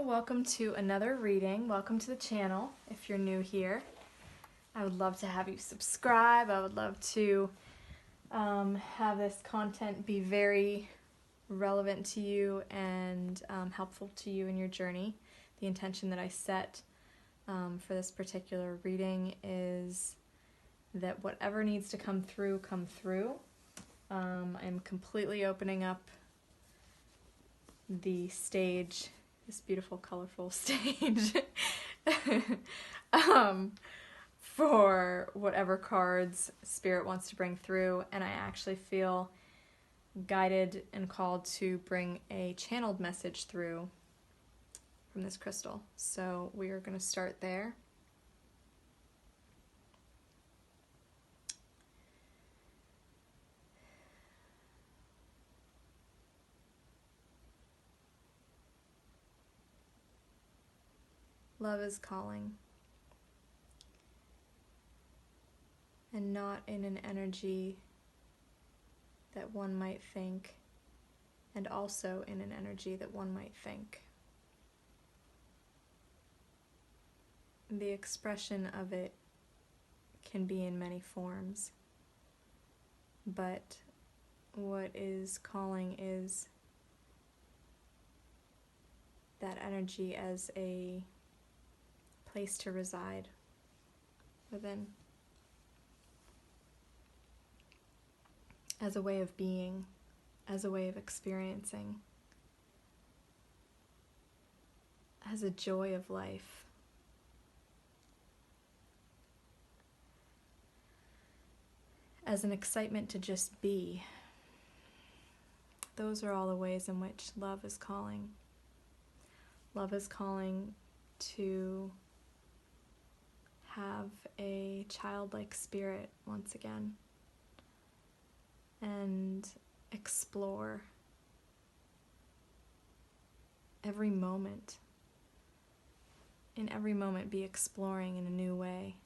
Hello, welcome to another reading. Welcome to the channel if you're new here. I would love to have you subscribe. I would love to have this content be very relevant to you and helpful to you in your journey. The intention that I set for this particular reading is that whatever needs to come through, come through. I'm completely opening up the stage, this beautiful, colorful stage, for whatever cards Spirit wants to bring through, and I actually feel guided and called to bring a channeled message through from this crystal. So we are going to start there. Love is calling, and not in an energy that one might think, and also in an energy that one might think. The expression of it can be in many forms, but what is calling is that energy as a place to reside within, as a way of being, as a way of experiencing, as a joy of life. As an excitement to just be. Those are all the ways in which love is calling. Love is calling to have a childlike spirit once again and explore every moment. In every moment, be exploring in a new way,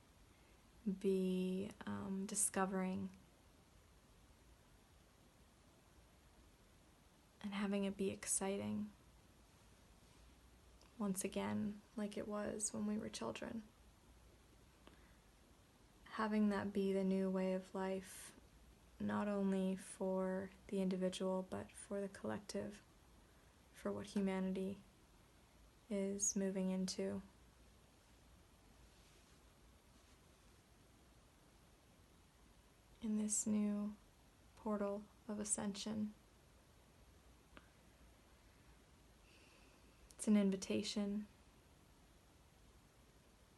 be discovering, and having it be exciting once again, like it was when we were children. Having that be the new way of life, not only for the individual, but for the collective, for what humanity is moving into. In this new portal of ascension. It's an invitation.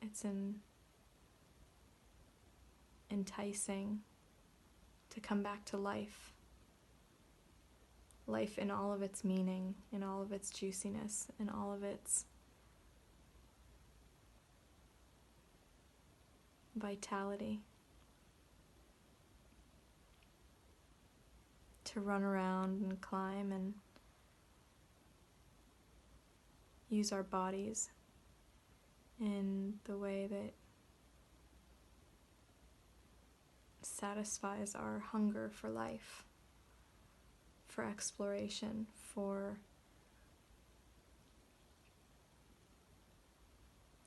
It's an enticing to come back to life. Life in all of its meaning, in all of its juiciness, in all of its vitality. To run around and climb and use our bodies in the way that satisfies our hunger for life, for exploration, for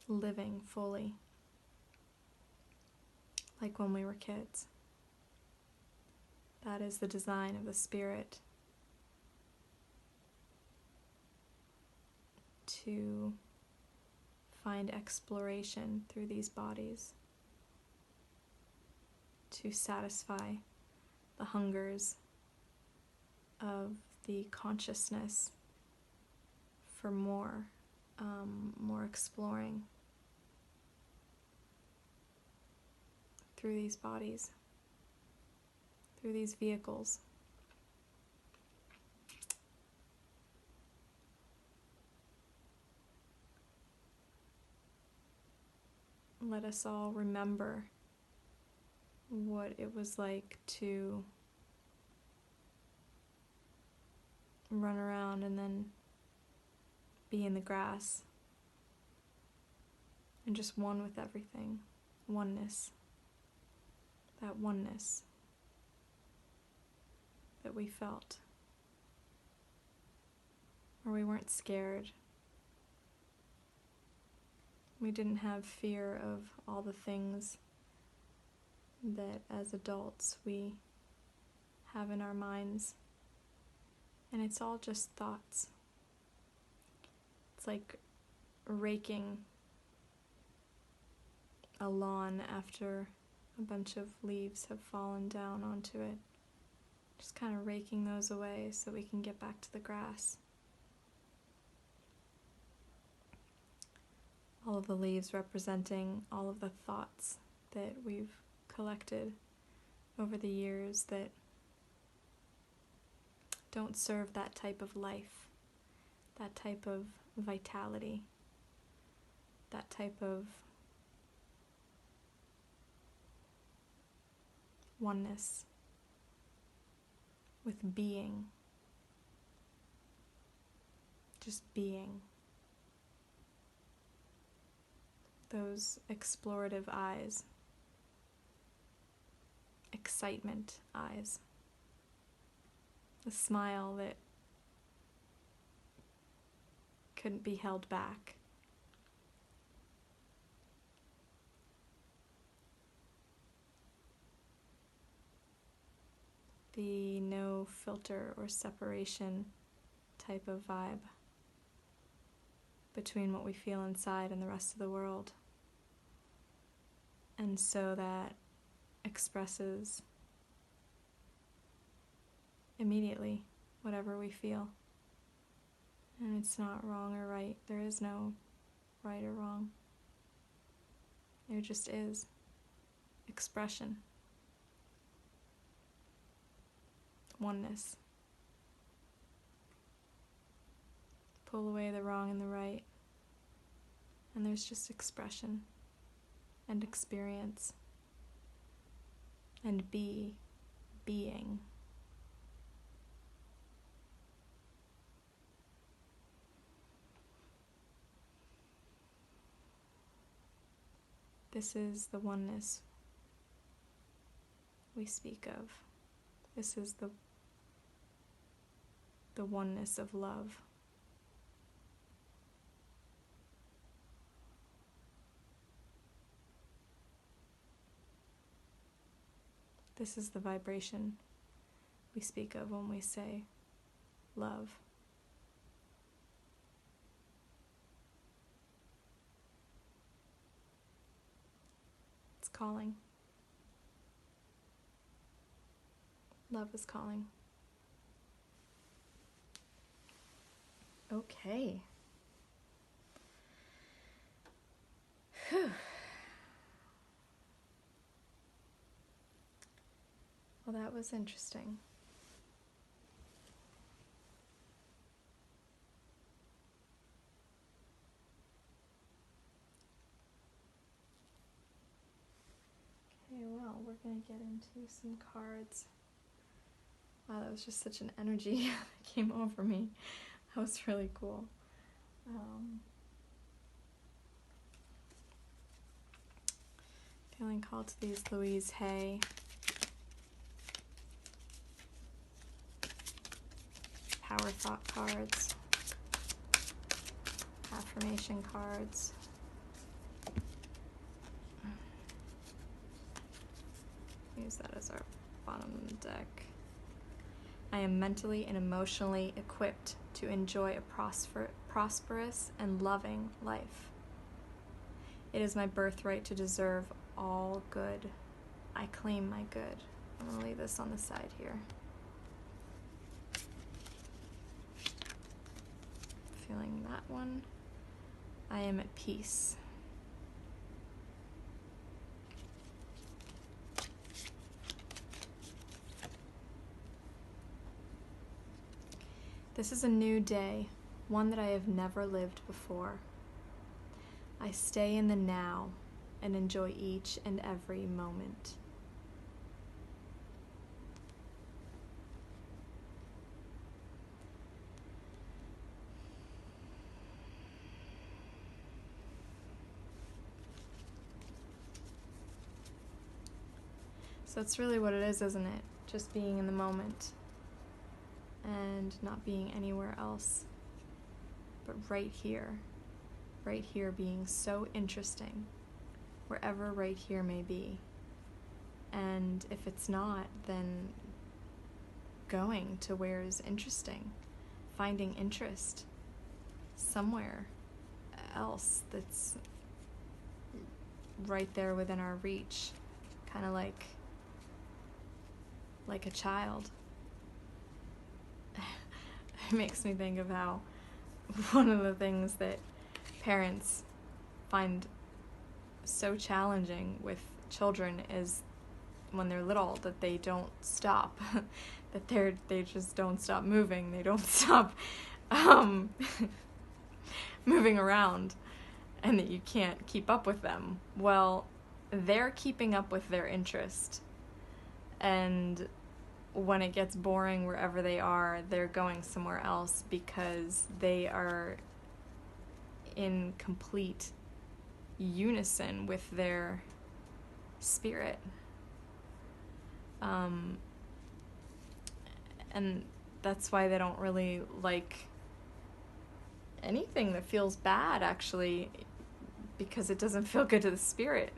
living fully, like when we were kids. That is the design of the Spirit, to find exploration through these bodies, to satisfy the hungers of the consciousness for more exploring through these bodies, through these vehicles. Let us all remember what it was like to run around and then be in the grass and just one with everything. Oneness. That oneness that we felt. Where we weren't scared We didn't have fear of all the things that as adults we have in our minds. And it's all just thoughts. It's like raking a lawn after a bunch of leaves have fallen down onto it. Just kind of raking those away so we can get back to the grass. All of the leaves representing all of the thoughts that we've collected over the years that don't serve that type of life, that type of vitality, that type of oneness with being, just being. Those explorative eyes, excitement eyes, the smile that couldn't be held back. The no filter or separation type of vibe between what we feel inside and the rest of the world. And so that expresses immediately whatever we feel. And it's not wrong or right. There is no right or wrong. There just is expression. Oneness. Pull away the wrong and the right, and there's just expression and experience and being. This is the oneness we speak of. This is the oneness of love. This is the vibration we speak of when we say love. It's calling. Love is calling. Okay. Whew. Well, that was interesting. Okay, well, we're going to get into some cards. Wow, that was just such an energy that came over me. That was really cool. Feeling called to these Louise Hay. Forethought cards, affirmation cards. Use that as our bottom of the deck. I am mentally and emotionally equipped to enjoy a prosperous and loving life. It is my birthright to deserve all good. I claim my good. I'm going to leave this on the side here. Feeling that one. I am at peace. This is a new day, one that I have never lived before. I stay in the now and enjoy each and every moment. So that's really what it is, isn't it? Just being in the moment and not being anywhere else, but right here right here being so interesting, wherever right here may be. And if it's not, then going to where is interesting, finding interest somewhere else that's right there within our reach, kind of like a child. It makes me think of how one of the things that parents find so challenging with children is when they're little, that they don't stop, that they just don't stop moving, they don't stop moving around, and that you can't keep up with them. Well, they're keeping up with their interest, and when it gets boring wherever they are, they're going somewhere else because they are in complete unison with their spirit. And that's why they don't really like anything that feels bad, actually, because it doesn't feel good to the spirit.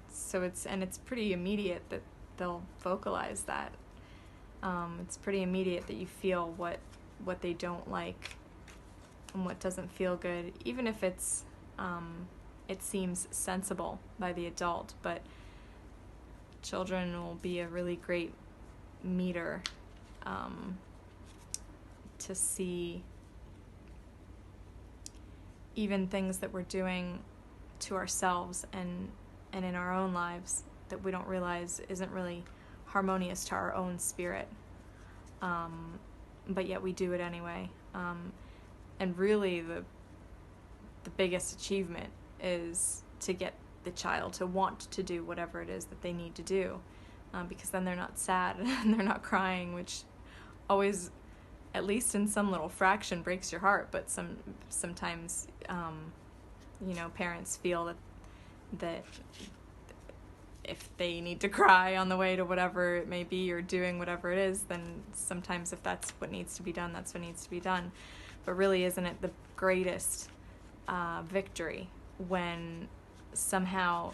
So it's pretty immediate that they'll vocalize that. It's pretty immediate that you feel what they don't like and what doesn't feel good, even if it seems sensible by the adult. But children will be a really great meter to see even things that we're doing to ourselves and in our own lives that we don't realize isn't really harmonious to our own spirit, but yet we do it anyway. And really the biggest achievement is to get the child to want to do whatever it is that they need to do, because then they're not sad and they're not crying, which always, at least in some little fraction, breaks your heart. But sometimes parents feel that if they need to cry on the way to whatever it may be, or doing whatever it is, then sometimes if that's what needs to be done, that's what needs to be done. But really, isn't it the greatest victory when somehow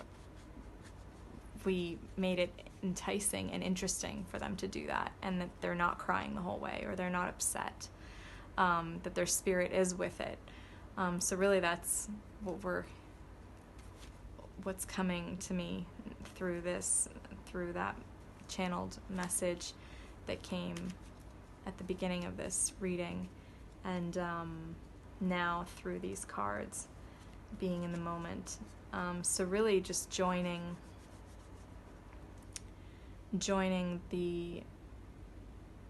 we made it enticing and interesting for them to do that, and that they're not crying the whole way, or they're not upset, that their spirit is with it. So really that's what's coming to me through that channeled message that came at the beginning of this reading, and now through these cards, being in the moment. So really just joining the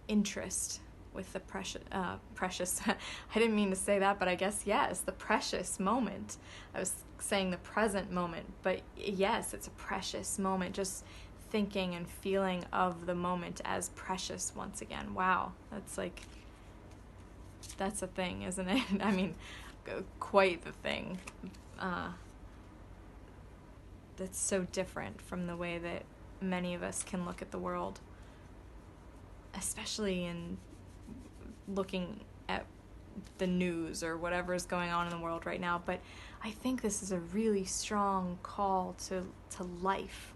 interest with the precious, I didn't mean to say that, but I guess, yes, the precious moment. I was saying the present moment, but yes, it's a precious moment. Just thinking and feeling of the moment as precious once again. Wow, that's a thing, isn't it? I mean, quite the thing. That's so different from the way that many of us can look at the world, especially in looking at the news or whatever is going on in the world right now. But I think this is a really strong call to life.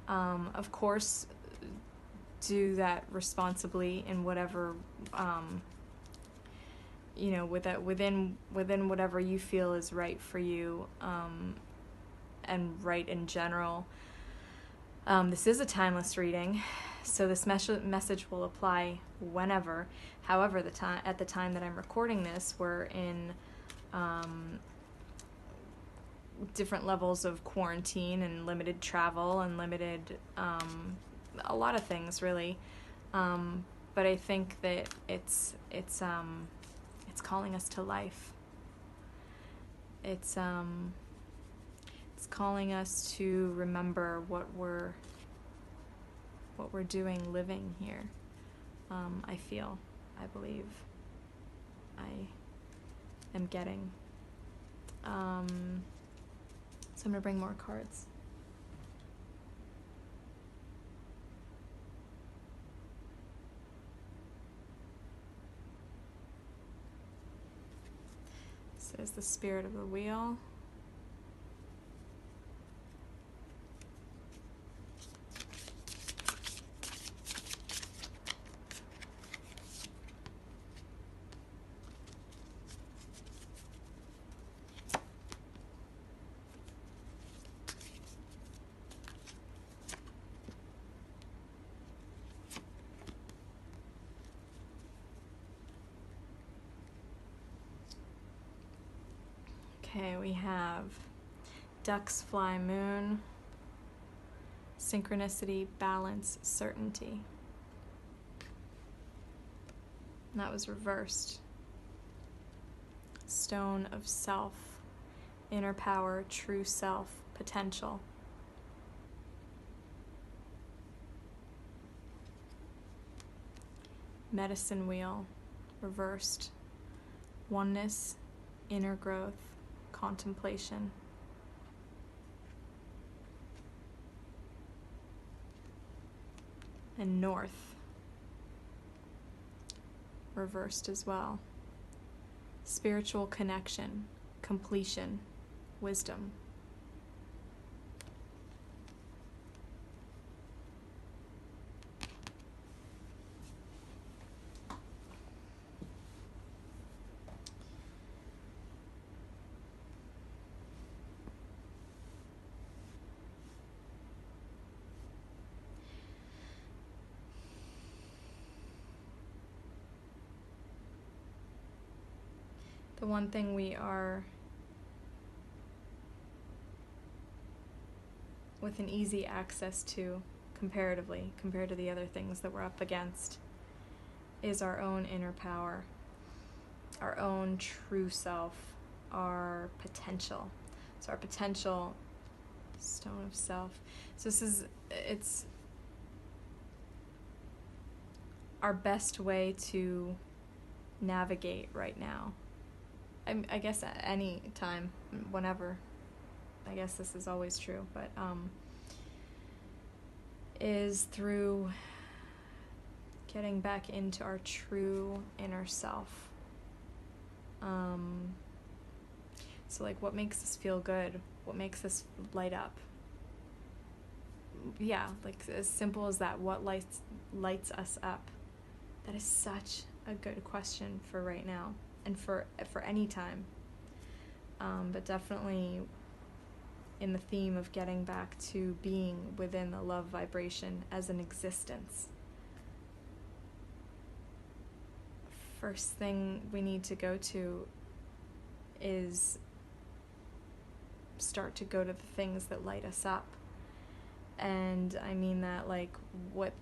Of course, do that responsibly in whatever, within whatever you feel is right for you, and right in general. This is a timeless reading, so this message will apply whenever. However, at the time that I'm recording this, we're in different levels of quarantine and limited travel and limited a lot of things, really. But I think that it's calling us to life. It's calling us to remember what we're doing living here. I believe I am getting. So I'm going to bring more cards. So is the spirit of the wheel. Okay, we have ducks fly moon, synchronicity, balance, certainty. And that was reversed. Stone of self, inner power, true self, potential. Medicine wheel, reversed. Oneness, inner growth, contemplation. And north, reversed as well. Spiritual connection, completion, wisdom. The one thing we are with an easy access to, comparatively, compared to the other things that we're up against, is our own inner power, our own true self, our potential. So our potential, stone of self. So it's our best way to navigate right now. I guess at any time, whenever, I guess this is always true, but is through getting back into our true inner self. So like, what makes us feel good? What makes us light up? Yeah, like as simple as that. What lights us up? That is such a good question for right now. And for any time, but definitely in the theme of getting back to being within the love vibration as an existence. First thing we need to go to is start to go to the things that light us up. And I mean that, like, what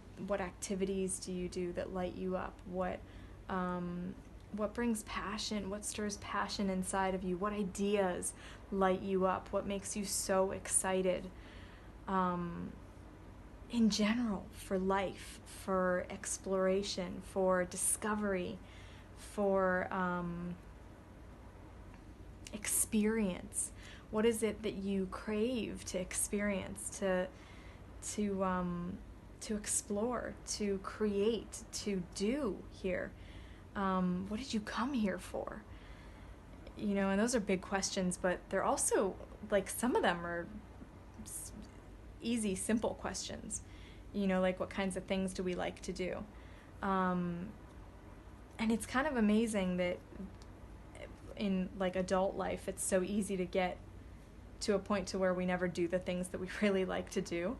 activities do you do that light you up? What brings passion? What stirs passion inside of you? What ideas light you up? What makes you so excited in general, for life, for exploration, for discovery, for experience? What is it that you crave to experience, to explore, to create, to do here? What did you come here for? You know, and those are big questions, but they're also, like, some of them are easy, simple questions. You know, like, what kinds of things do we like to do? And it's kind of amazing that in, like, adult life, it's so easy to get to a point to where we never do the things that we really like to do.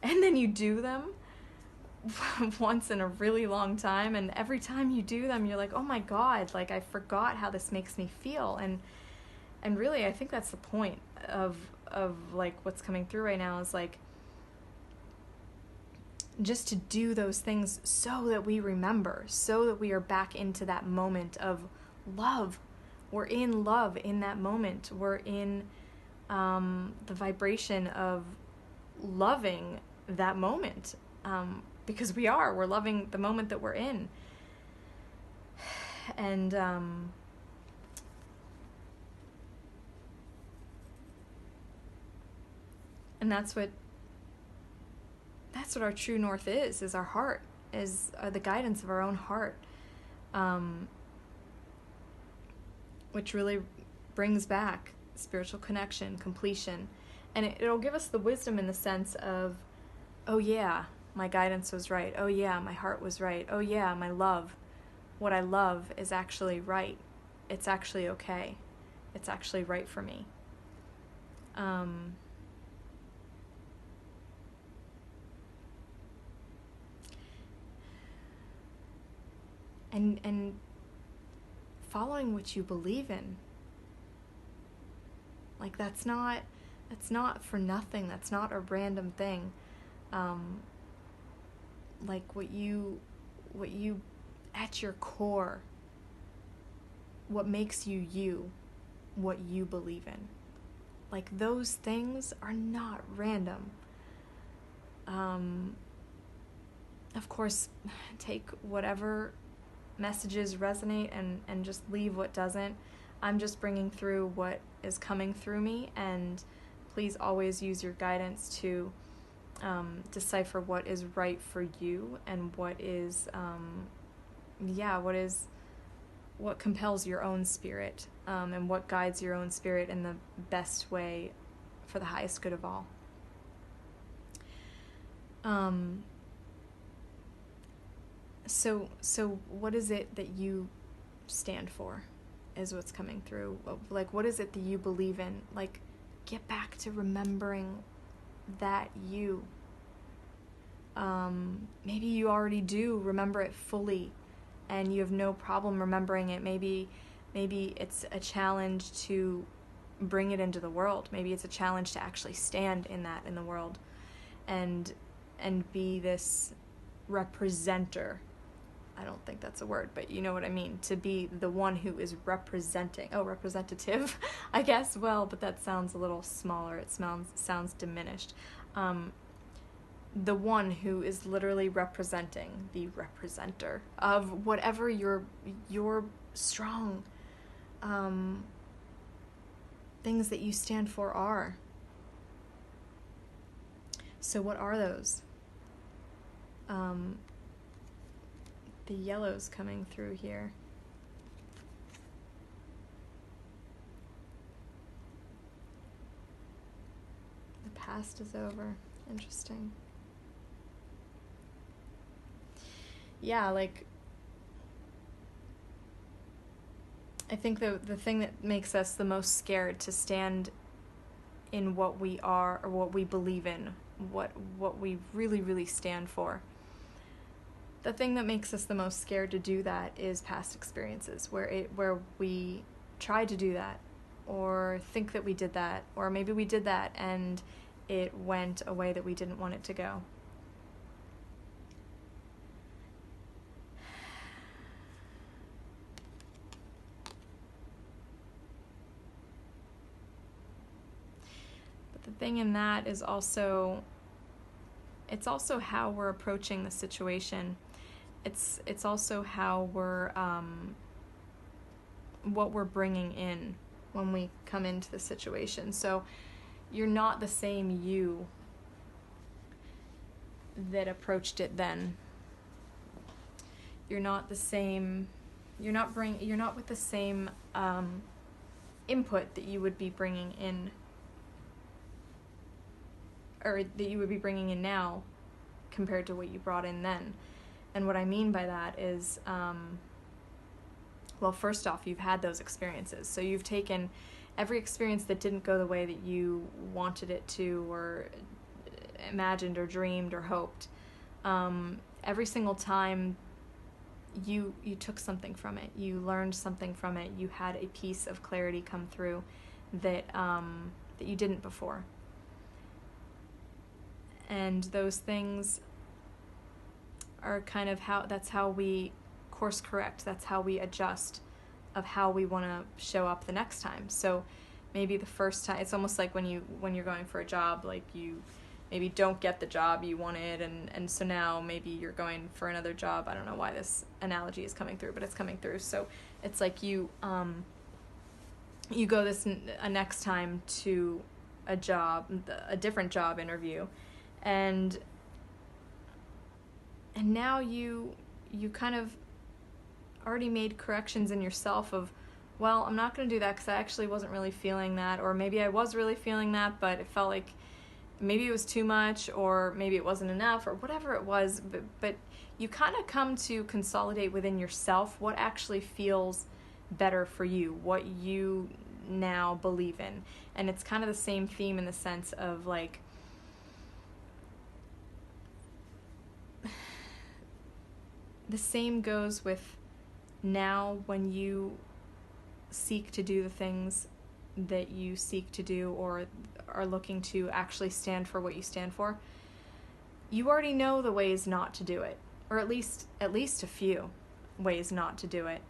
And then you do them once in a really long time, and every time you do them you're like, oh my god, like, I forgot how this makes me feel. And really, I think that's the point of like what's coming through right now, is like just to do those things so that we remember, so that we are back into that moment of love. We're in love in that moment. We're in the vibration of loving that moment, because we're loving the moment that we're in. And that's what our true north is our heart, is the guidance of our own heart, which really brings back spiritual connection, completion, and it'll give us the wisdom in the sense of, oh yeah, my guidance was right. Oh yeah, my heart was right. Oh yeah, my love, what I love is actually right. It's actually okay. It's actually right for me. And following what you believe in. Like that's not for nothing. That's not a random thing. Like what you at your core, what makes you you, what you believe in. Like those things are not random. Of course, take whatever messages resonate and just leave what doesn't. I'm just bringing through what is coming through me, and please always use your guidance to decipher what is right for you and what is what compels your own spirit, and what guides your own spirit in the best way for the highest good of all. So what is it that you stand for is what's coming through. Like, what is it that you believe in? Like, get back to remembering that you. Maybe you already do remember it fully and you have no problem remembering it. Maybe it's a challenge to bring it into the world. Maybe it's a challenge to actually stand in that in the world and be this representer. I don't think that's a word, but you know what I mean. To be the one who is representing. Oh, representative, I guess. Well, but that sounds a little smaller. It sounds diminished. The one who is literally representing, the representer of whatever your strong things that you stand for are. So what are those? The yellow's coming through here. The past is over. Interesting. Yeah, like, I think the thing that makes us the most scared to stand in what we are or what we believe in, what we really, really stand for. The thing that makes us the most scared to do that is past experiences where we tried to do that or think that we did that, or maybe we did that and it went a way that we didn't want it to go. But the thing in that is also, it's also how we're approaching the situation. It's also how we're, what we're bringing in when we come into the situation. So you're not the same you that approached it then. You're not the same, you're not with the same input that you would be bringing in, or that you would be bringing in now compared to what you brought in then. And what I mean by that is, well, first off, you've had those experiences. So you've taken every experience that didn't go the way that you wanted it to, or imagined, or dreamed, or hoped. Every single time you took something from it. You learned something from it. You had a piece of clarity come through that you didn't before. And those things are kind of that's how we course correct. That's how we adjust of how we want to show up the next time. So maybe the first time, it's almost like when you're going for a job, like you maybe don't get the job you wanted, and so now maybe you're going for another job. I don't know why this analogy is coming through, but it's coming through. So it's like you go a next time to a different job interview, and now you kind of already made corrections in yourself of well, I'm not going to do that because I actually wasn't really feeling that, or maybe I was really feeling that, but it felt like maybe it was too much, or maybe it wasn't enough, or whatever it was. But you kind of come to consolidate within yourself what actually feels better for you, what you now believe in. And it's kind of the same theme in the sense of like, the same goes with now when you seek to do the things that you seek to do, or are looking to actually stand for what you stand for. You already know the ways not to do it, or at least a few ways not to do it.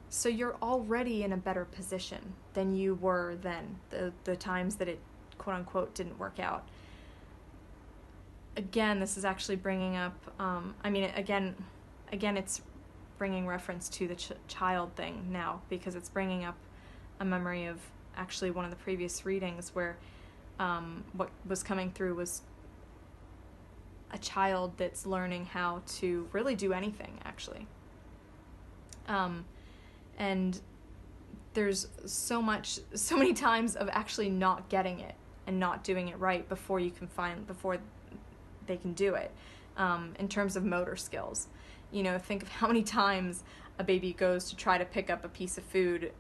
So you're already in a better position than you were then, the times that it quote unquote didn't work out. Again, this is actually bringing up, again, it's bringing reference to the child thing now, because it's bringing up a memory of actually one of the previous readings where what was coming through was a child that's learning how to really do anything, actually. And there's so many times of actually not getting it and not doing it right before they can do it, in terms of motor skills. Think of how many times a baby goes to try to pick up a piece of food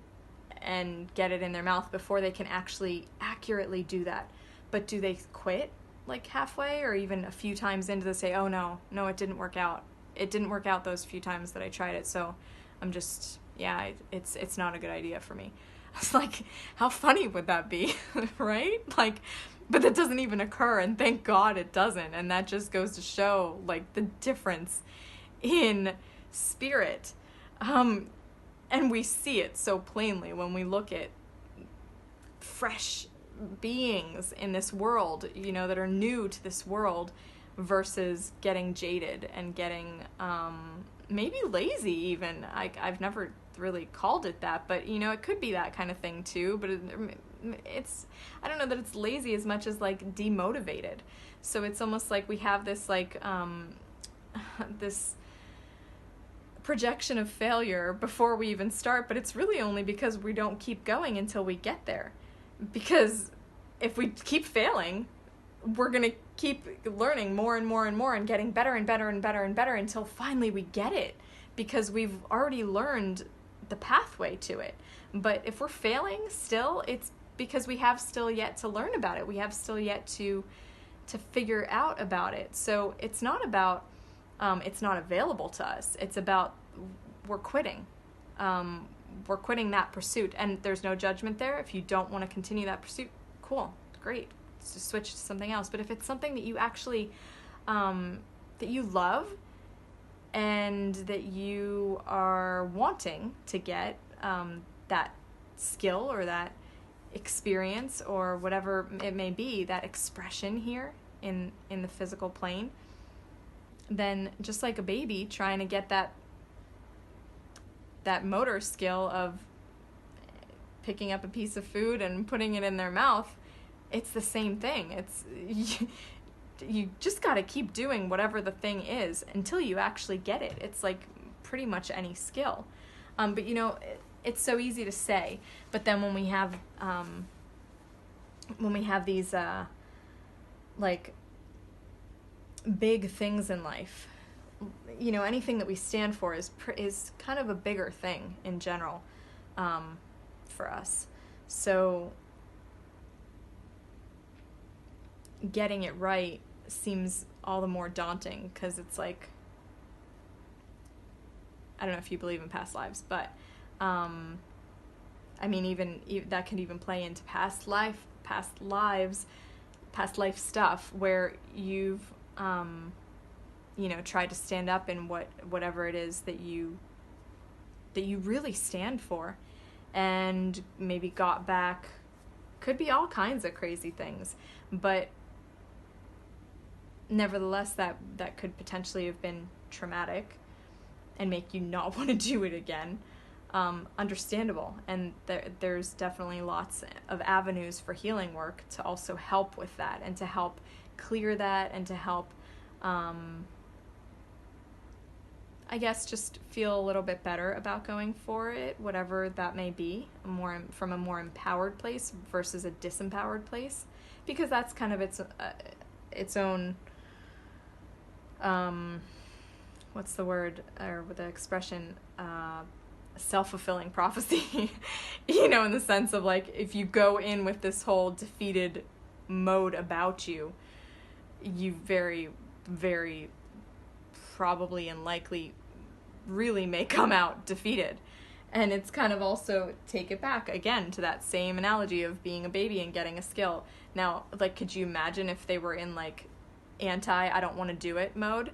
and get it in their mouth before they can actually accurately do that. But do they quit like halfway, or even a few times into the say, oh no, it didn't work out. It didn't work out those few times that I tried it, so I'm just, it's not a good idea for me. It's like, how funny would that be, right? Like, but that doesn't even occur, and thank God it doesn't. And that just goes to show like the difference in spirit. And we see it so plainly when we look at fresh beings in this world, that are new to this world, versus getting jaded and getting maybe lazy even. I've never really called it that, but it could be that kind of thing too. But it's, I don't know that it's lazy as much as like demotivated. So it's almost like we have this like this projection of failure before we even start, but it's really only because we don't keep going until we get there. Because if we keep failing, we're going to keep learning more and more and more and getting better and better and better and better until finally we get it, because we've already learned the pathway to it. But if we're failing still, it's because we have still yet to learn about it. We have still yet to figure out about it. So it's not about it's not available to us. It's about we're quitting. We're quitting that pursuit, and there's no judgment there. If you don't want to continue that pursuit, cool, great. Let's just switch to something else. But if it's something that you actually that you love and that you are wanting to get, that skill or that experience or whatever it may be, that expression here in the physical plane, then just like a baby trying to get that motor skill of picking up a piece of food and putting it in their mouth, it's the same thing. It's you just got to keep doing whatever the thing is until you actually get it. It's like pretty much any skill. But it's so easy to say, but then when we have these like big things in life, anything that we stand for is kind of a bigger thing in general, for us. So getting it right seems all the more daunting, because it's like, I don't know if you believe in past lives, but even that can even play into past life stuff where you've tried to stand up in whatever it is that you really stand for, and maybe got back. Could be all kinds of crazy things, but nevertheless that could potentially have been traumatic and make you not want to do it again. Understandable, and there's definitely lots of avenues for healing work to also help with that, and to help clear that, and to help I guess just feel a little bit better about going for it, whatever that may be, from a more empowered place versus a disempowered place, because that's kind of its own, what's the word, or the expression, self-fulfilling prophecy, you know, in the sense of like, if you go in with this whole defeated mode about you, you very, very probably and likely really may come out defeated. And it's kind of also take it back again to that same analogy of being a baby and getting a skill. Now, like, could you imagine if they were in like I don't want to do it mode?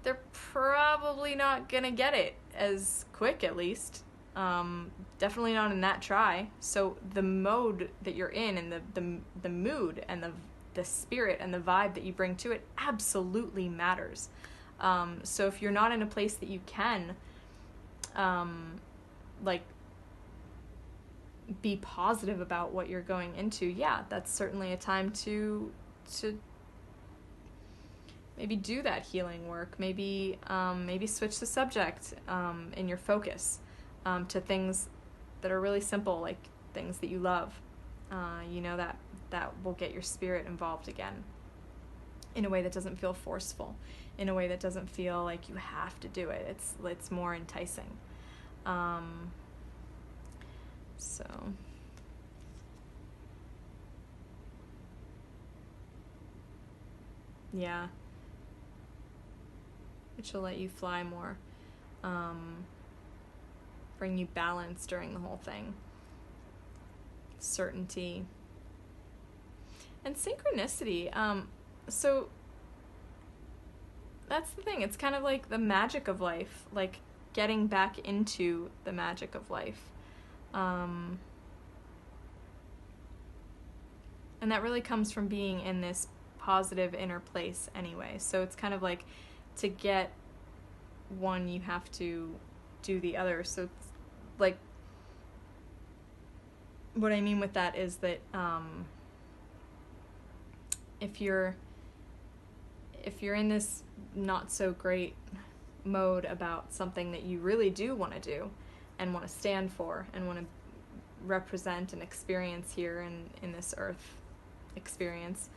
They're probably not gonna get it as quick, at least. Definitely not in that try. So the mode that you're in, and the mood and the spirit and the vibe that you bring to it absolutely matters. So if you're not in a place that you can, like, be positive about what you're going into, yeah, that's certainly a time to maybe do that healing work. Maybe switch the subject in your focus to things that are really simple, like things that you love. You know, that will get your spirit involved again in a way that doesn't feel forceful, in a way that doesn't feel like you have to do it. It's more enticing. So yeah, which will let you fly more, bring you balance during the whole thing, certainty, and synchronicity. So that's the thing. It's kind of like the magic of life, like getting back into the magic of life. And that really comes from being in this positive inner place anyway. So it's kind of like, to get one, you have to do the other. So it's like, what I mean with that is that if you're in this not so great mode about something that you really do want to do and want to stand for and want to represent and experience here in this earth experience,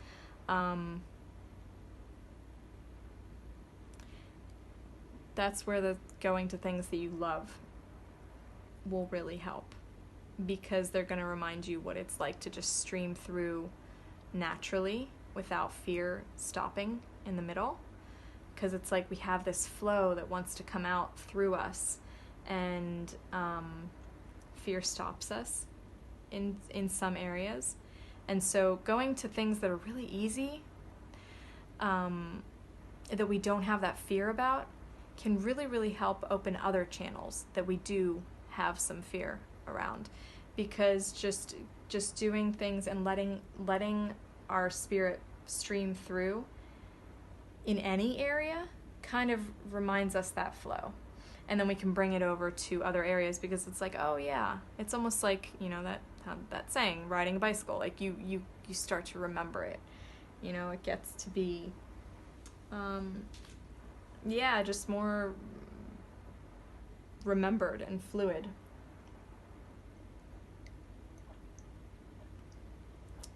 that's where the going to things that you love will really help, because they're going to remind you what it's like to just stream through naturally without fear stopping in the middle. Because it's like we have this flow that wants to come out through us, and fear stops us in some areas. And so going to things that are really easy, that we don't have that fear about, can really, really help open other channels that we do have some fear around. Because just doing things and letting our spirit stream through in any area kind of reminds us that flow. And then we can bring it over to other areas, because it's like, oh yeah, it's almost like, you know, that saying, riding a bicycle, like you start to remember it, you know, it gets to be, just more remembered and fluid.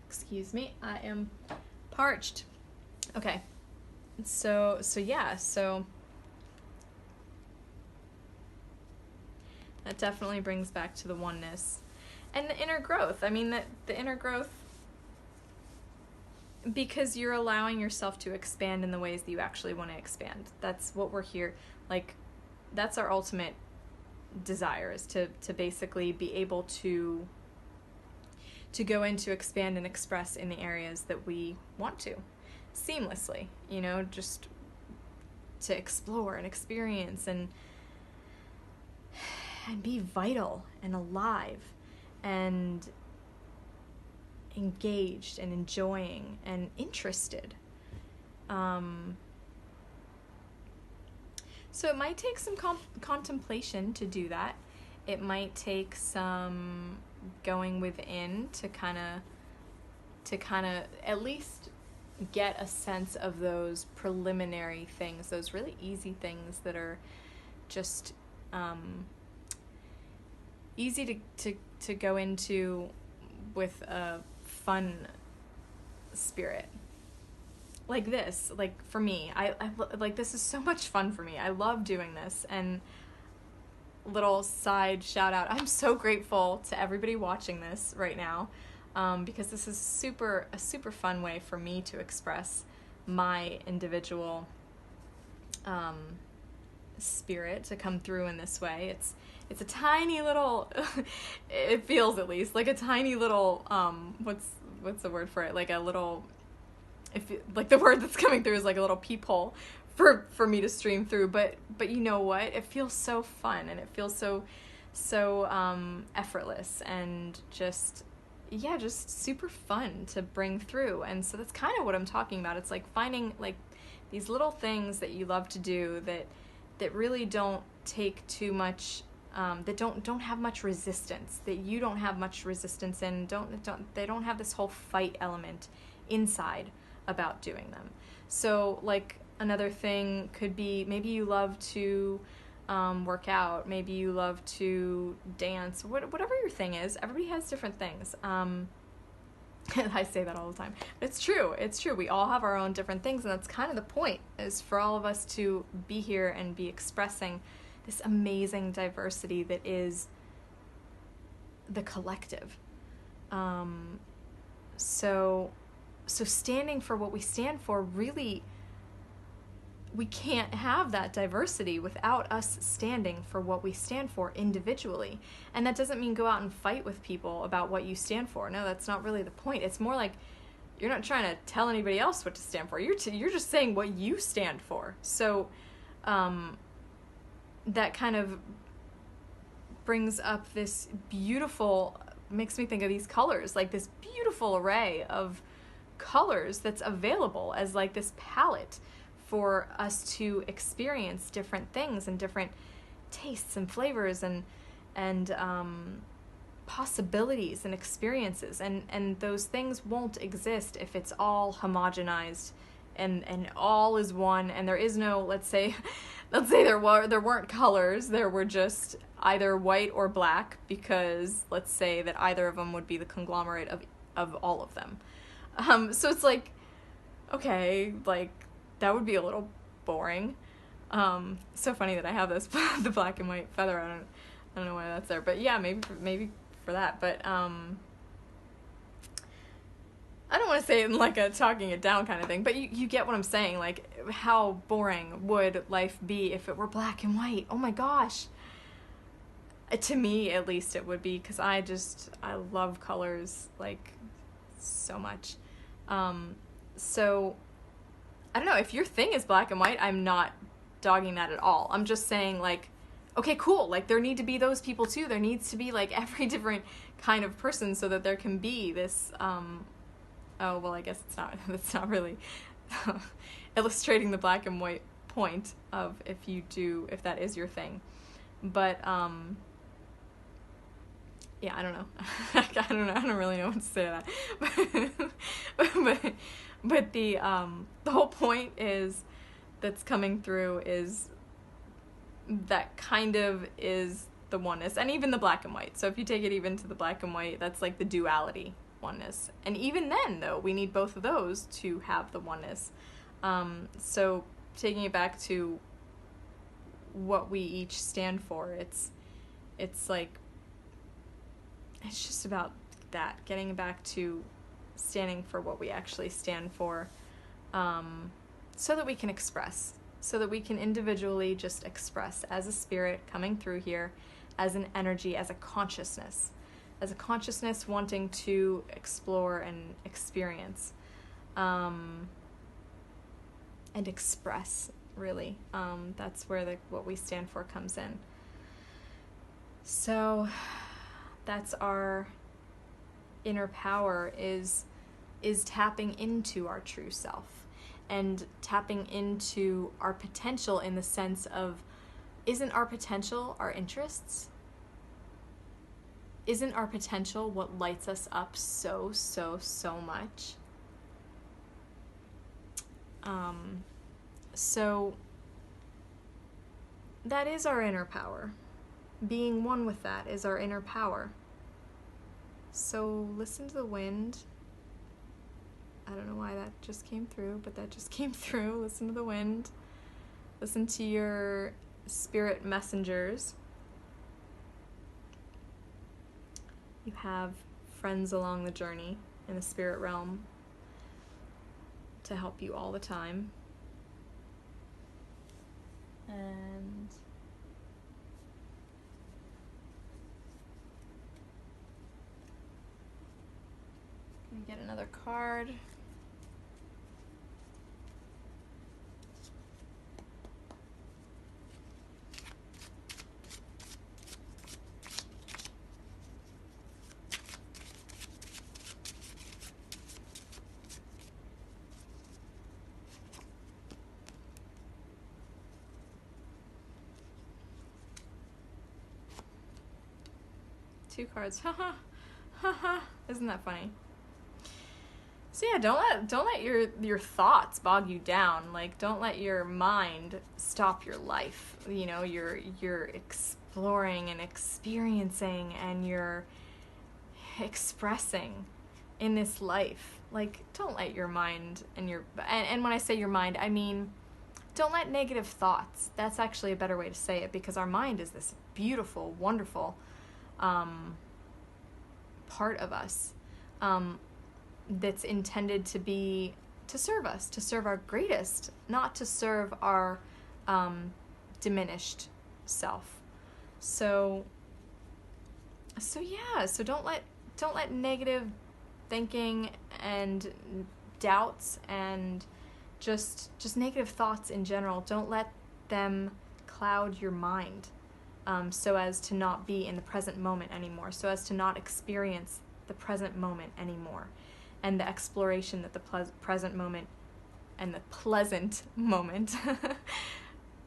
Excuse me, I am parched. Okay. So that definitely brings back to the oneness and the inner growth. I mean, the inner growth, because you're allowing yourself to expand in the ways that you actually want to expand. That's what we're here. Like, that's our ultimate desire, is to basically be able to go in to expand and express in the areas that we want to, seamlessly, you know, just to explore and experience and be vital and alive and engaged and enjoying and interested. So it might take some contemplation to do that. It might take some going within to kind of at least get a sense of those preliminary things, those really easy things that are just easy to go into with a fun spirit. Like this, like for me, I like, this is so much fun for me. I love doing this. And little side shout out, I'm so grateful to everybody watching this right now, because this is a super fun way for me to express my individual spirit, to come through in this way. It's a tiny little it feels at least like a tiny little what's the word for it, like a little, like the word that's coming through is like a little peephole for me to stream through, but you know what, it feels so fun, and it feels so effortless, and just super fun to bring through. And so that's kind of what I'm talking about. It's like finding like these little things that you love to do that really don't take too much, that don't have much resistance, that you don't have much resistance in, they don't have this whole fight element inside about doing them. So like another thing could be, maybe you love to work out, maybe you love to dance, whatever your thing is. Everybody has different things. I say that all the time, but it's true. We all have our own different things, and that's kind of the point, is for all of us to be here and be expressing this amazing diversity that is the collective. So standing for what we stand for, really, we can't have that diversity without us standing for what we stand for individually. And that doesn't mean go out and fight with people about what you stand for. No, that's not really the point. It's more like you're not trying to tell anybody else what to stand for. You're just saying what you stand for. So that kind of brings up this beautiful, makes me think of these colors, like this beautiful array of colors that's available as like this palette for us to experience different things and different tastes and flavors and possibilities and experiences, and those things won't exist if it's all homogenized and all is one, and there is no, let's say there weren't colors, there were just either white or black, because let's say that either of them would be the conglomerate of all of them. So it's like, okay, like that would be a little boring. So funny that I have this the black and white feather. I don't know why that's there, but yeah, maybe for that. But I don't want to say it in like a talking it down kind of thing, but you get what I'm saying. Like, how boring would life be if it were black and white? Oh my gosh. To me, at least, it would be, because I love colors like so much. So I don't know, if your thing is black and white, I'm not dogging that at all. I'm just saying, like, okay, cool, like there need to be those people too. There needs to be like every different kind of person, so that there can be this oh, well, I guess it's not really illustrating the black and white point of if that is your thing. But yeah, I don't know. I don't really know what to say to that. But the whole point is, that's coming through, is that kind of is the oneness, and even the black and white. So if you take it even to the black and white, that's like the duality oneness. And even then, though, we need both of those to have the oneness. So taking it back to what we each stand for, it's like, it's just about that, getting back to standing for what we actually stand for, so that we can express, so that we can individually just express as a spirit coming through here, as an energy, as a consciousness wanting to explore and experience, and express, really. That's where what we stand for comes in. So that's our inner power, is tapping into our true self, and tapping into our potential, in the sense of, isn't our potential our interests? Isn't our potential what lights us up so much? So that is our inner power. Being one with that is our inner power. So listen to the wind. I don't know why that just came through, but that just came through. Listen to the wind. Listen to your spirit messengers. You have friends along the journey in the spirit realm to help you all the time. And let me get another card. Two cards. Haha. Haha. Isn't that funny? So yeah, don't let your thoughts bog you down. Like, don't let your mind stop your life. You know, you're exploring and experiencing and you're expressing in this life. Like, don't let your mind and when I say your mind, I mean don't let negative thoughts. That's actually a better way to say it, because our mind is this beautiful, wonderful part of us that's intended to serve us, to serve our greatest, not to serve our diminished self. So don't let negative thinking and doubts and just negative thoughts in general, don't let them cloud your mind. So as to not be in the present moment anymore, so as to not experience the present moment anymore, and the exploration that the present moment and the pleasant moment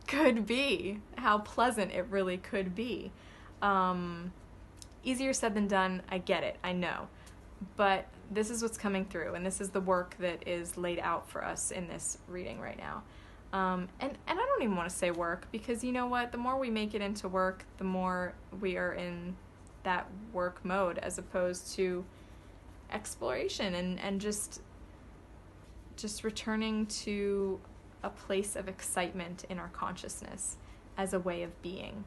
could be, how pleasant it really could be. Easier said than done, I get it, I know, but this is what's coming through, and this is the work that is laid out for us in this reading right now. And I don't even want to say work, because you know what, the more we make it into work, the more we are in that work mode, as opposed to exploration and just returning to a place of excitement in our consciousness as a way of being,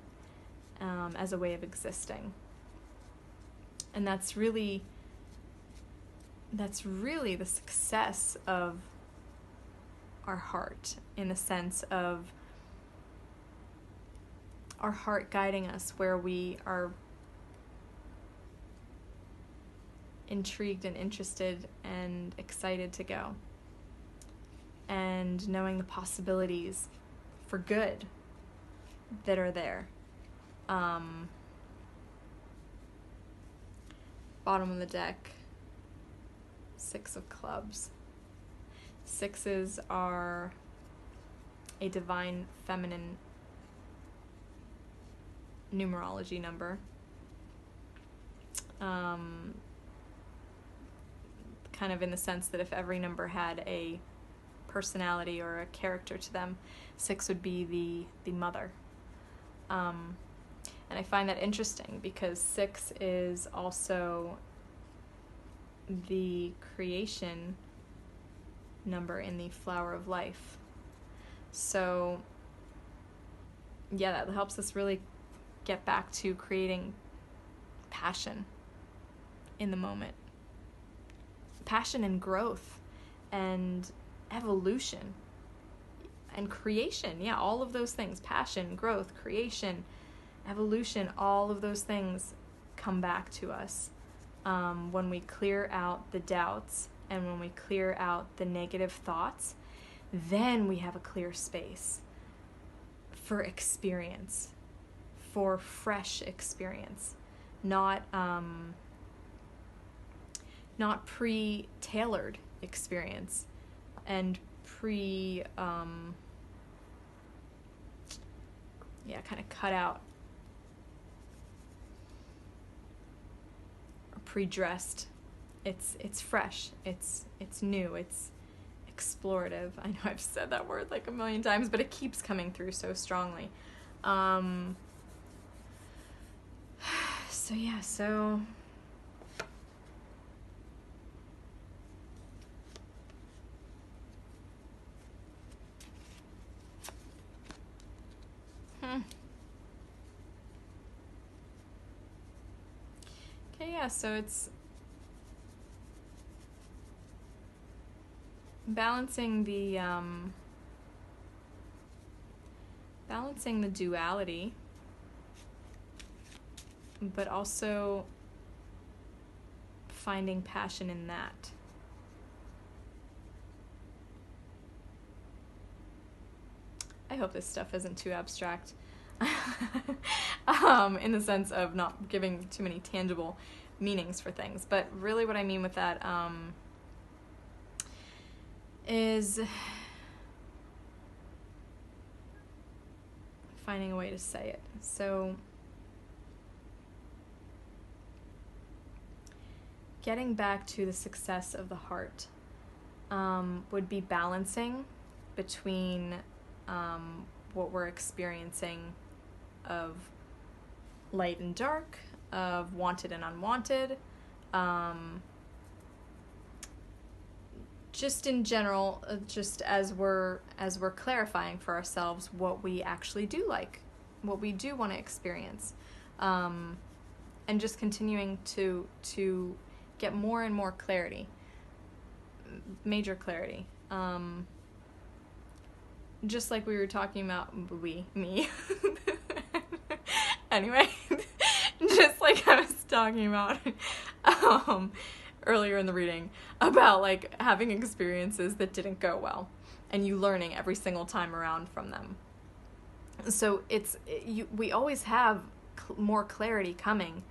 as a way of existing. And that's really the success of our heart, in the sense of our heart guiding us where we are intrigued and interested and excited to go, and knowing the possibilities for good that are there. Bottom of the deck, 6 of clubs. 6s are a divine feminine numerology number. Kind of in the sense that if every number had a personality or a character to them, 6 would be the mother. And I find that interesting, because 6 is also the creation number in the flower of life. So yeah, that helps us really get back to creating passion in the moment. Passion and growth and evolution and creation. Yeah, all of those things. Passion, growth, creation, evolution, all of those things come back to us when we clear out the doubts and when we clear out the negative thoughts. Then we have a clear space for experience, for fresh experience, not pre-tailored experience and kind of cut out or pre-dressed. It's fresh, it's new, it's explorative. I know I've said that word like a million times, but it keeps coming through so strongly. So yeah, so okay, yeah, so it's balancing the duality, but also finding passion in that. I hope this stuff isn't too abstract. In the sense of not giving too many tangible meanings for things. But really what I mean with that is finding a way to say it. So getting back to the success of the heart would be balancing between what we're experiencing of light and dark, of wanted and unwanted, just in general, just as we're clarifying for ourselves what we actually do like, what we do want to experience, and just continuing to get more and more clarity, major clarity. Just like we were talking about, me. Anyway, just like I was talking about earlier in the reading about like having experiences that didn't go well and you learning every single time around from them. So we always have more clarity coming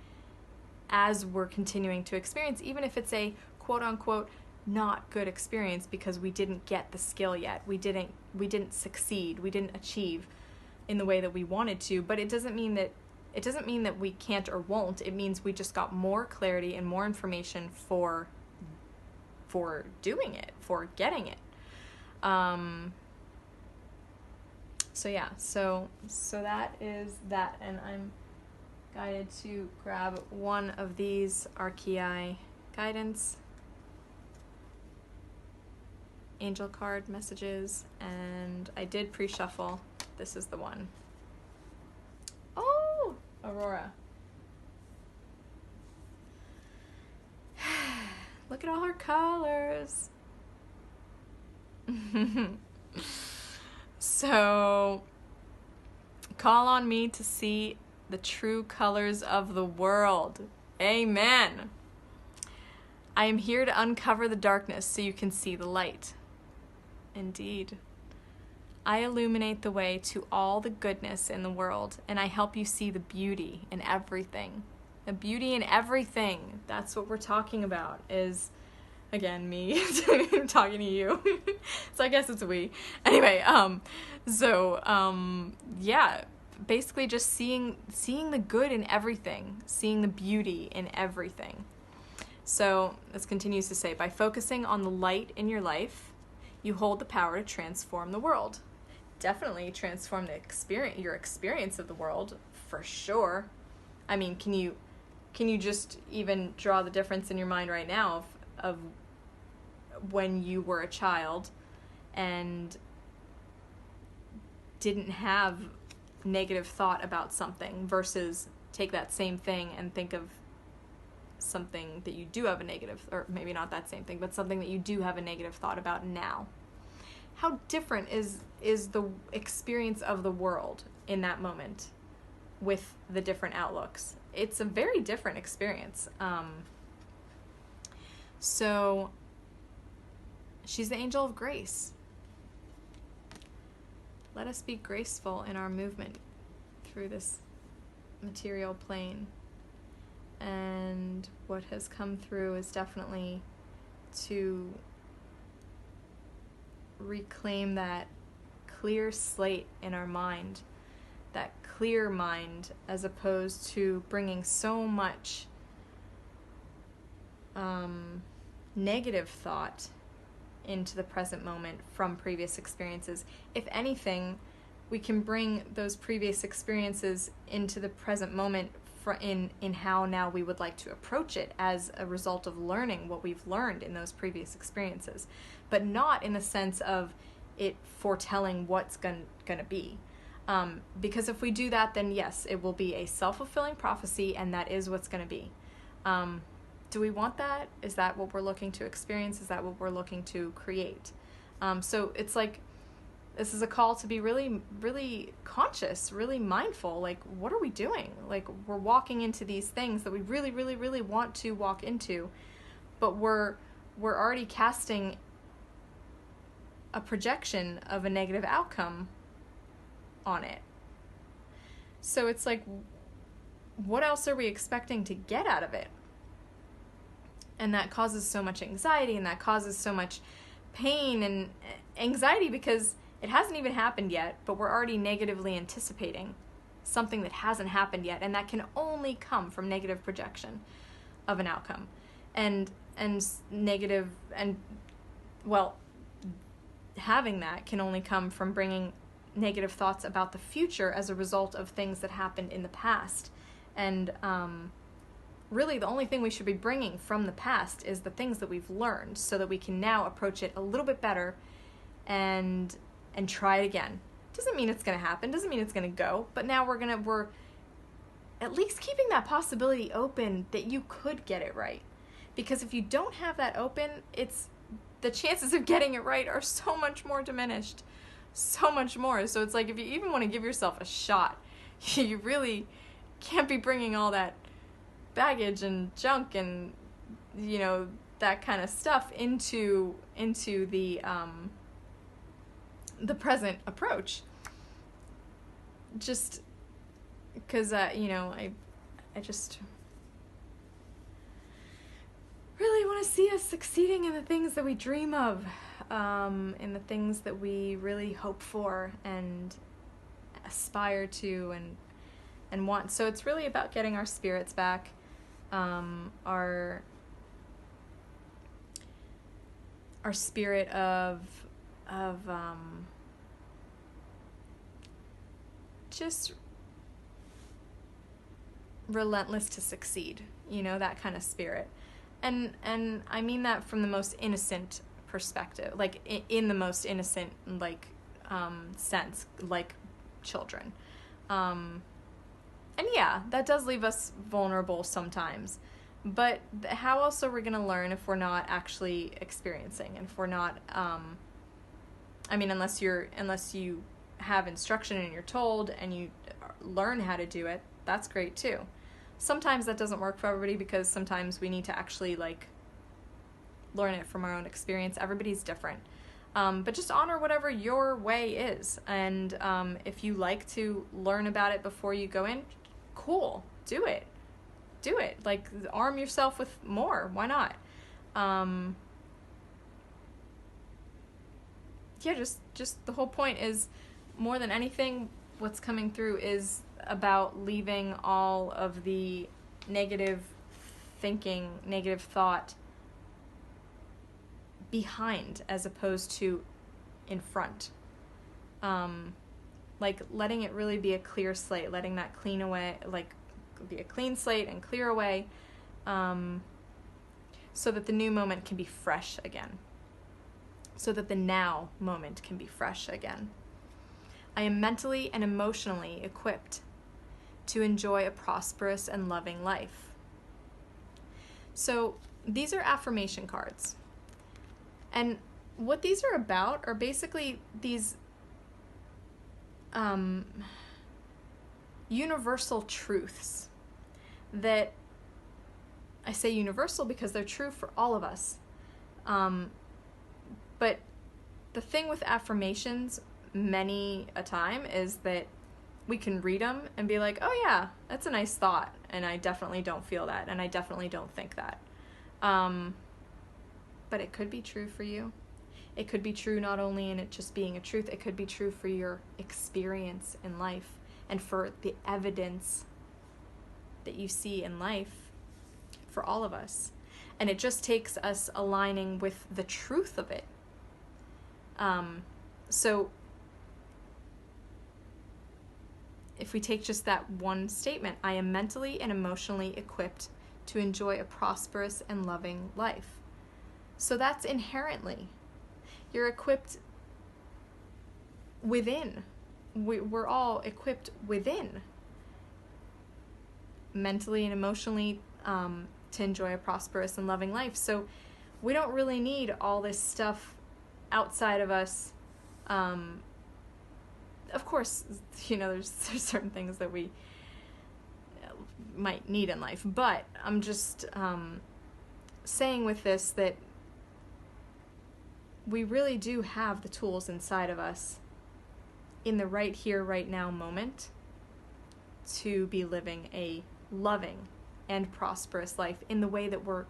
as we're continuing to experience, even if it's a quote unquote not good experience because we didn't get the skill yet. We didn't succeed. We didn't achieve in the way that we wanted to, but it doesn't mean that we can't or won't. It means we just got more clarity and more information for doing it, for getting it. So yeah, so that is that, and I'm guided to grab one of these Archeiai guidance angel card messages, and I did pre-shuffle. This is the one. Oh, Aurora. Look at all her colors. So, call on me to see the true colors of the world. Amen. I am here to uncover the darkness so you can see the light. Indeed. I illuminate the way to all the goodness in the world, and I help you see the beauty in everything. The beauty in everything. That's what we're talking about, is, again, me talking to you. So I guess it's we. Anyway, yeah, basically just seeing the good in everything, seeing the beauty in everything. So this continues to say, by focusing on the light in your life, you hold the power to transform the world. Definitely transform your experience of the world, for sure. I mean, can you just even draw the difference in your mind right now of when you were a child and didn't have negative thought about something versus take that same thing and think of something that you do have a negative, or maybe not that same thing, but something that you do have a negative thought about now. How different is the experience of the world in that moment with the different outlooks? It's a very different experience. So she's the angel of grace. Let us be graceful in our movement through this material plane. And what has come through is definitely to reclaim that clear slate in our mind, that clear mind, as opposed to bringing so much negative thought into the present moment from previous experiences. If anything, we can bring those previous experiences into the present moment in how now we would like to approach it as a result of learning what we've learned in those previous experiences, but not in the sense of it foretelling what's going to be. Because if we do that, then yes, it will be a self-fulfilling prophecy, and that is what's going to be. Do we want that? Is that what we're looking to experience? Is that what we're looking to create? So it's like, this is a call to be really, really conscious, really mindful. Like, what are we doing? Like, we're walking into these things that we really, really, really want to walk into, but we're already casting a projection of a negative outcome on it. So it's like, what else are we expecting to get out of it? And that causes so much anxiety, and that causes so much pain and anxiety, because it hasn't even happened yet, but we're already negatively anticipating something that hasn't happened yet, and that can only come from negative projection of an outcome. And negative, and well, having that can only come from bringing negative thoughts about the future as a result of things that happened in the past. And really the only thing we should be bringing from the past is the things that we've learned, so that we can now approach it a little bit better and try it again. Doesn't mean it's going to happen, doesn't mean it's going to go, but now we're at least keeping that possibility open that you could get it right. Because if you don't have that open, the chances of getting it right are so much more diminished. So much more. So it's like, if you even want to give yourself a shot, you really can't be bringing all that baggage and junk and, you know, that kind of stuff into the present approach. Just because, you know, I just really want to see us succeeding in the things that we dream of, in the things that we really hope for and aspire to and want. So it's really about getting our spirits back, our spirit of just relentless to succeed, you know, that kind of spirit. And I mean that from the most innocent perspective, like in the most innocent, like, sense, like children. And yeah, that does leave us vulnerable sometimes, but how else are we going to learn if we're not actually experiencing, and if we're not, I mean, unless you have instruction and you're told and you learn how to do it, that's great too. Sometimes that doesn't work for everybody, because sometimes we need to actually, like, learn it from our own experience. Everybody's different. But just honor whatever your way is. And if you like to learn about it before you go in, cool. Do it. Do it. Like, arm yourself with more. Why not? Yeah, just the whole point is, more than anything, what's coming through is about leaving all of the negative thinking, negative thought behind, as opposed to in front. Like, letting it really be a clear slate, letting that clean away, like, be a clean slate and clear away, so that the new moment can be fresh again. So that the now moment can be fresh again. I am mentally and emotionally equipped to enjoy a prosperous and loving life. So these are affirmation cards. And what these are about are basically these universal truths that, I say universal because they're true for all of us. But the thing with affirmations many a time is that we can read them and be like, oh yeah, that's a nice thought, and I definitely don't feel that, and I definitely don't think that. But it could be true for you. It could be true not only in it just being a truth, it could be true for your experience in life and for the evidence that you see in life for all of us. And it just takes us aligning with the truth of it. So if we take just that one statement, I am mentally and emotionally equipped to enjoy a prosperous and loving life. So that's inherently. You're equipped within. We're all equipped within, mentally and emotionally, to enjoy a prosperous and loving life. So we don't really need all this stuff outside of us. Of course, there's certain things that we might need in life, but I'm just saying with this that we really do have the tools inside of us in the right here, right now moment to be living a loving and prosperous life in the way that we're,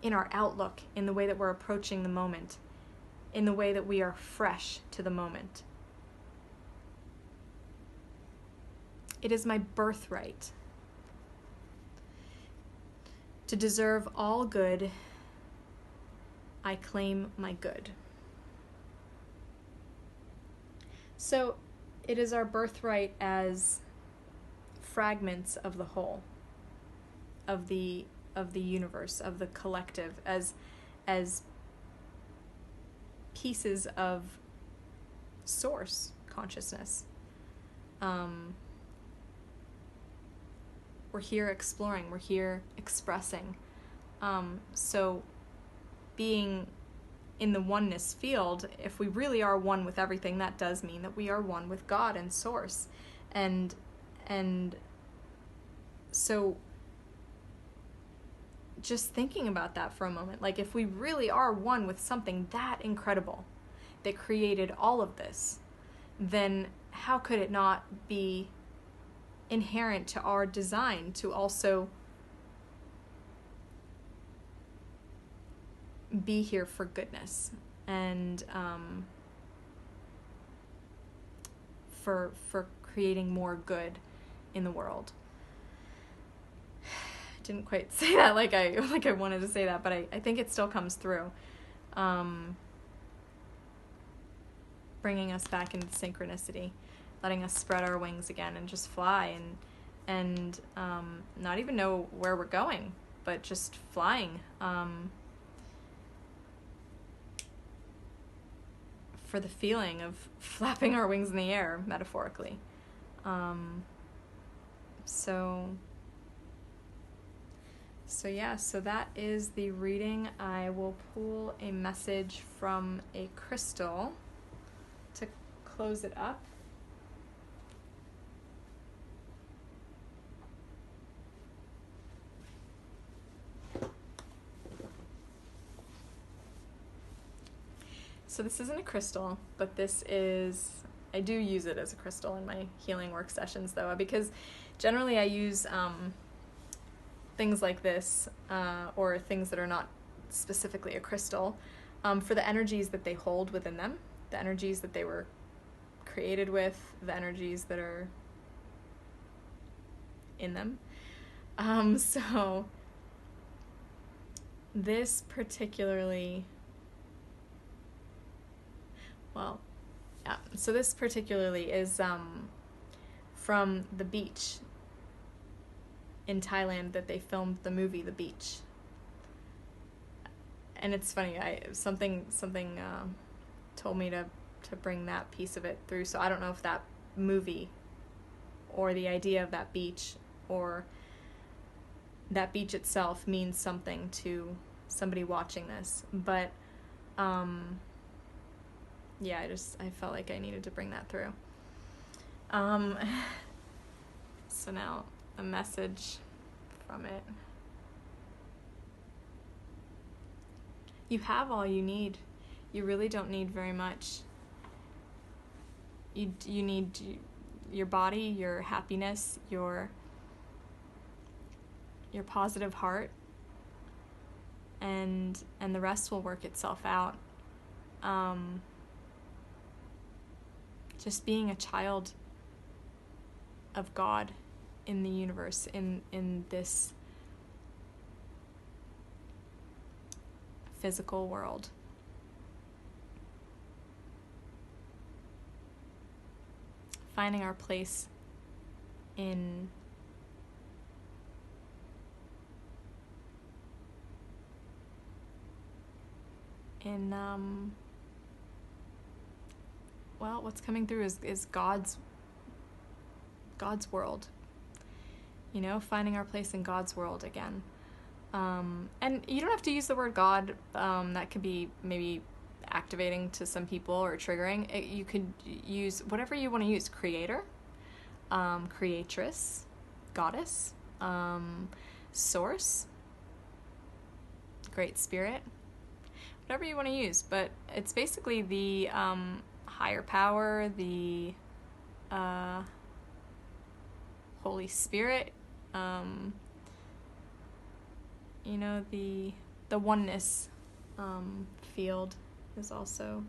in our outlook, in the way that we're approaching the moment, in the way that we are fresh to the moment. It is my birthright to deserve all good. I claim my good. So it is our birthright as fragments of the whole, of the universe, of the collective, as pieces of source consciousness. We're here exploring, we're here expressing. So being in the oneness field, if we really are one with everything, that does mean that we are one with God and source. And so just thinking about that for a moment, like if we really are one with something that incredible that created all of this, then how could it not be inherent to our design to also be here for goodness and for creating more good in the world? Didn't quite say that like I wanted to say that, but I think it still comes through. Bringing us back into synchronicity, letting us spread our wings again and just fly and not even know where we're going, but just flying. For the feeling of flapping our wings in the air, metaphorically. So that is the reading. I will pull a message from a crystal to close it up. So this isn't a crystal, but this is, I do use it as a crystal in my healing work sessions though, because generally I use things like this, or things that are not specifically a crystal, for the energies that they hold within them, the energies that they were created with, the energies that are in them. So this particularly, so this particularly is from the beach in Thailand that they filmed the movie The Beach. And it's funny, something told me to bring that piece of it through. So I don't know if that movie or the idea of that beach or that beach itself means something to somebody watching this, but yeah, I felt like I needed to bring that through. So now a message from it. You have all you need. You really don't need very much. You need your body, your happiness, your positive heart, and the rest will work itself out. Just being a child of God in the universe, in this physical world. Finding our place in well, what's coming through is God's world, you know, finding our place in God's world again. And you don't have to use the word God. That could be maybe activating to some people or triggering. You could use whatever you want to use. Creator, creatress, goddess, source, great spirit, whatever you want to use. But it's basically the higher power, the Holy Spirit, you know, the oneness field is also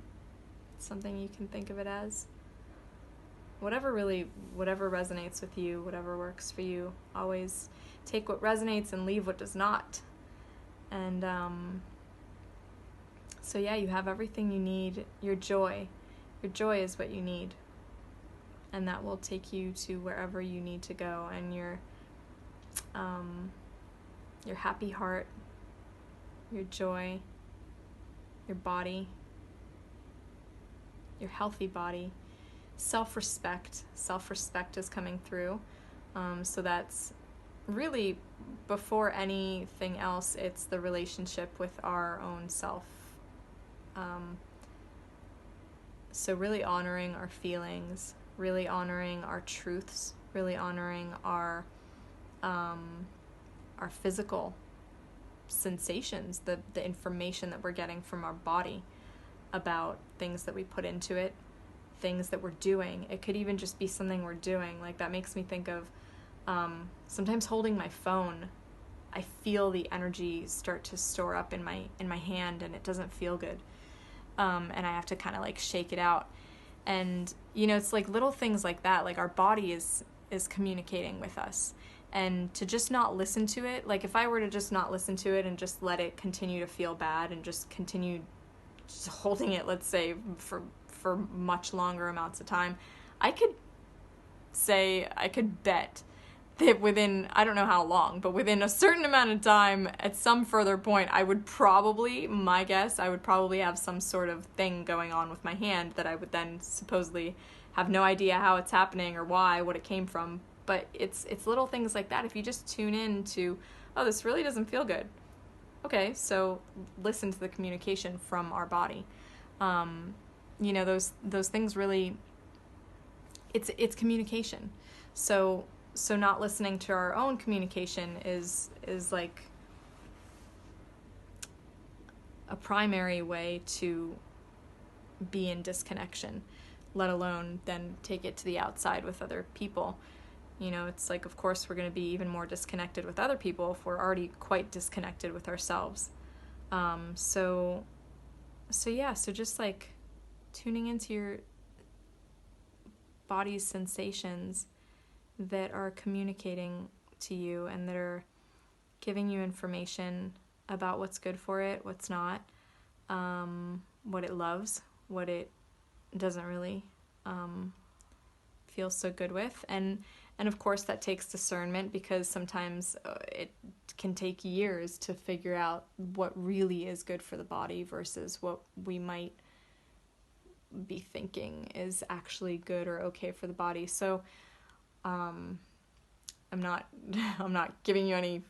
something you can think of it as. Whatever resonates with you, whatever works for you. Always take what resonates and leave what does not. And so yeah, you have everything you need. Your joy is what you need, and that will take you to wherever you need to go. And your happy heart, your joy, your body, your healthy body, self-respect is coming through. So that's really, before anything else, it's the relationship with our own self. So really honoring our feelings, really honoring our truths, really honoring our physical sensations, the information that we're getting from our body about things that we put into it, things that we're doing. It could even just be something we're doing. Like, that makes me think of sometimes holding my phone. I feel the energy start to store up in my hand, and it doesn't feel good. And I have to kind of like shake it out. And, you know, it's like little things like that. Like, our body is communicating with us. And to just not listen to it, like if I were to just not listen to it and just let it continue to feel bad and just continue just holding it, let's say, for much longer amounts of time, I could bet that within, I don't know how long, but within a certain amount of time, at some further point, my guess, I would probably have some sort of thing going on with my hand that I would then supposedly have no idea how it's happening or why, what it came from. But it's little things like that. If you just tune in to, oh, this really doesn't feel good. Okay, so listen to the communication from our body. You know, those things really, it's communication. So not listening to our own communication is like a primary way to be in disconnection, let alone then take it to the outside with other people. You know, it's like, of course, we're going to be even more disconnected with other people if we're already quite disconnected with ourselves. So just like tuning into your body's sensations that are communicating to you and that are giving you information about what's good for it, what's not, what it loves, what it doesn't really feel so good with. And of course that takes discernment, because sometimes it can take years to figure out what really is good for the body versus what we might be thinking is actually good or okay for the body. So I'm not giving you any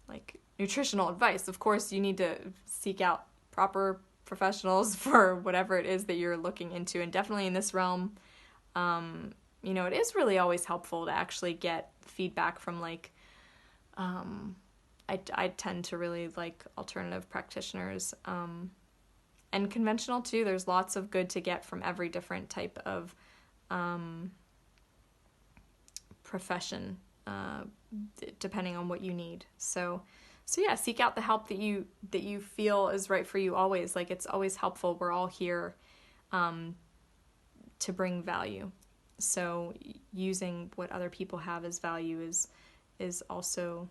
like nutritional advice. Of course, you need to seek out proper professionals for whatever it is that you're looking into. And definitely in this realm, you know, it is really always helpful to actually get feedback from like, I tend to really like alternative practitioners, and conventional too. There's lots of good to get from every different type of profession, depending on what you need. So yeah, seek out the help that you feel is right for you always. Like, it's always helpful. We're all here to bring value. So using what other people have as value is also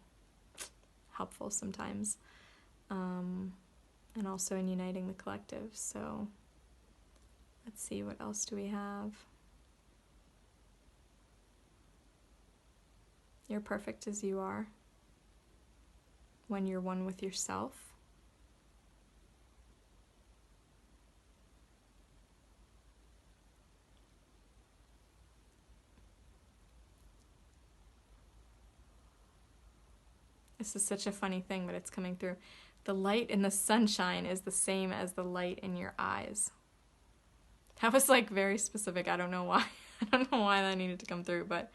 helpful sometimes. And also in uniting the collective. So Let's see, what else do we have? You're perfect as you are when you're one with yourself. This is such a funny thing, but it's coming through. The light in the sunshine is the same as the light in your eyes. That was like very specific. I don't know why. I don't know why that needed to come through, but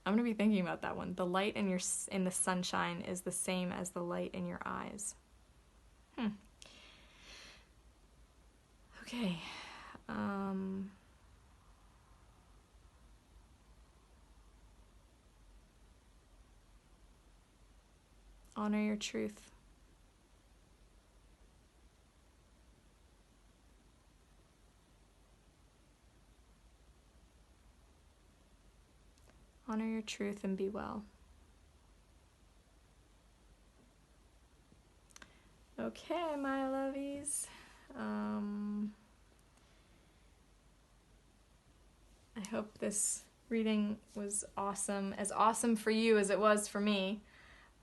I'm going to be thinking about that one. The light in the sunshine is the same as the light in your eyes. Okay. Honor your truth. Honor your truth and be well. Okay, my lovies. I hope this reading was awesome. As awesome for you as it was for me,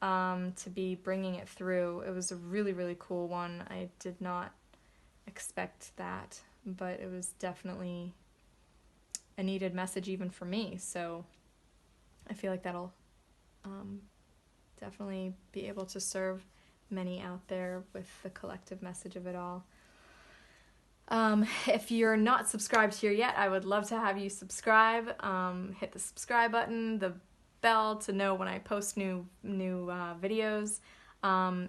to be bringing it through. It was a really, really cool one. I did not expect that, but it was definitely a needed message even for me. So I feel like that'll definitely be able to serve many out there with the collective message of it all. If you're not subscribed here yet, I would love to have you subscribe. Hit the subscribe button, the bell to know when I post new videos.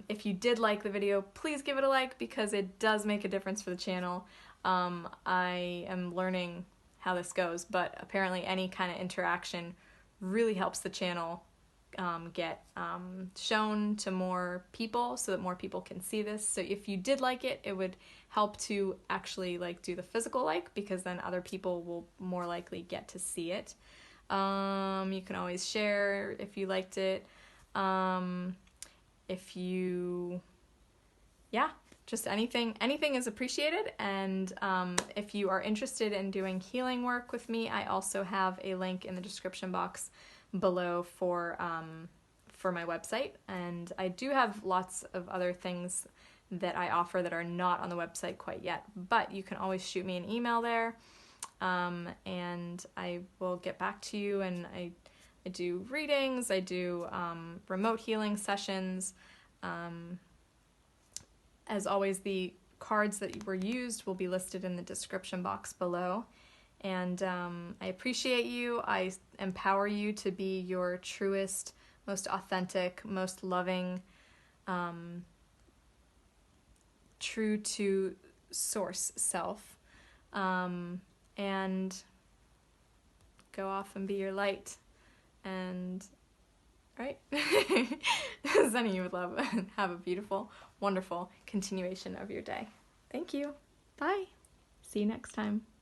If you did like the video, please give it a like because it does make a difference for the channel. I am learning how this goes, but apparently any kind of interaction really helps the channel get shown to more people so that more people can see this. So if you did like it, it would help to actually like do the physical like, because then other people will more likely get to see it. You can always share if you liked it. If you, just anything is appreciated. And if you are interested in doing healing work with me, I also have a link in the description box below for my website. And I do have lots of other things that I offer that are not on the website quite yet, but you can always shoot me an email there. And I will get back to you. And I do readings, I do remote healing sessions. As always, the cards that were used will be listed in the description box below. And I appreciate you. I empower you to be your truest, most authentic, most loving, true to source self. And go off and be your light. And, right? Sending you with love. Have a beautiful, wonderful continuation of your day. Thank you. Bye. See you next time.